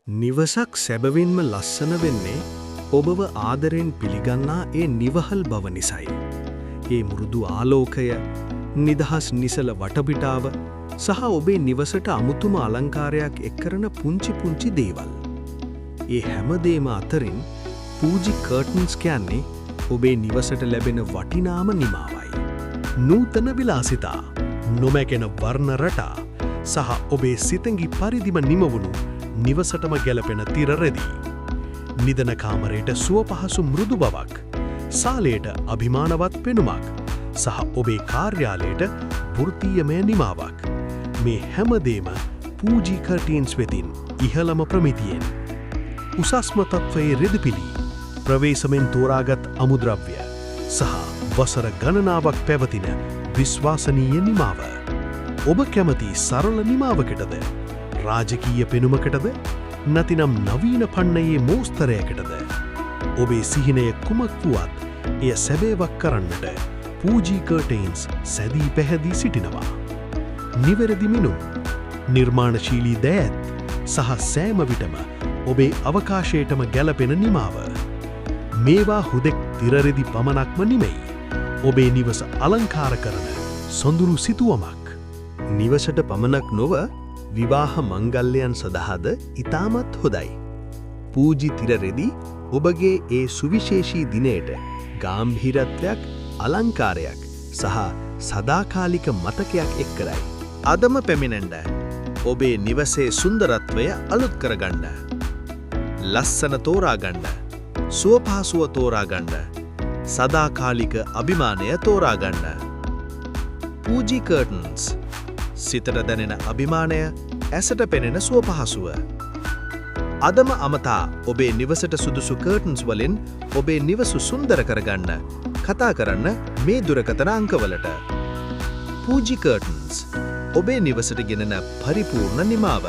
නිවසක් සැබවින්ම ලස්සන වෙන්නේ ඔබව ආදරෙන් පිළිගන්නා ඒ නිවහල් බව නිසයි. ඒ මෘදු ආලෝකය, නිදහස් නිසල වටපිටාව සහ ඔබේ නිවසට අමුතුම අලංකාරයක් එක්කරන පුංචි දේවල්. ඒ හැමදේම අතරින් පූජි කර්ටන්ස් කියන්නේ ඔබේ නිවසට ලැබෙන වටිනාම නිමාවයි. නූතන විලාසිතා, නොමැකෙන වර්ණ රටා සහ ඔබේ සිතඟි පරිදිම නිමවුණු නිවසටම ගැලපෙන තිරරෙදී. නිදන කාමරයට සුවපහසු මෘදු බවක්, සාලයට අභිමානවත් පෙනුමක් සහ ඔබේ කාර්යාලයට වෘත්තීයමය නිමාවක්. මේ හැමදේම පූජි කර්ටන්ස් වෙතින් ඉහළම ප්‍රමිතියෙන්. උසස්ම තත්ත්වයේ රෙදිපිලි, ප්‍රවේශමෙන් තෝරාගත් අමුද්‍රව්‍ය සහ වසර ගණනාවක් පැවතින විශ්වාසනීය නිමාව. ඔබ කැමති සරල නිමාවකටද, රාජකීය පෙනුමකටද, නැතිනම් නවීන පන්නයේ මෝස්තරයකටද? ඔබේ සිහිනය කුමක් වුවත් එය සැබෑවක් කරන්නට පූජි කර්ටන්ස් සැදී පැහැදී සිටිනවා. නිවැරදි මිනුම්, නිර්මාණශීලී දෑත් සහ සෑම විටම ඔබේ අවකාශයටම ගැලපෙන නිමාව. මේවා හුදෙක් තිරරෙදි පමණක්ම නෙමෙයි, ඔබේ නිවස අලංකාර කරන සොඳුරු සිතුවමක්. නිවසට පමණක් නොව විවාහ මංගල්‍යයන් සඳහාද ඉතාමත් හොඳයි. පූජි තිරරෙදි ඔබගේ ඒ සුවිශේෂී දිනයට ගාම්භීරත්වයක්, අලංකාරයක් සහ සදාකාලික මතකයක් එක් කරයි. අදම පැමිණෙන්න ඔබේ නිවසේ සුන්දරත්වය අලුත් කරගන්න. ලස්සන තෝරාගන්න, සුවපහසුව තෝරාගන්න, සදාකාලික අභිමානය තෝරාගන්න. පූජි කර්ටන්ස්, සිතට දැනෙන අභිමානය, ඇසට පෙනෙන සුවපහසුව. අදම අමතා ඔබේ නිවසට සුදුසු කර්ටන්ස් වලින් ඔබේ නිවස සුන්දර කරගන්න කතා කරන්න මේ දුරකථන අංකවලට. පූජි කර්ටන්ස්, ඔබේ නිවසට ගෙනෙන පරිපූර්ණ නිමාව.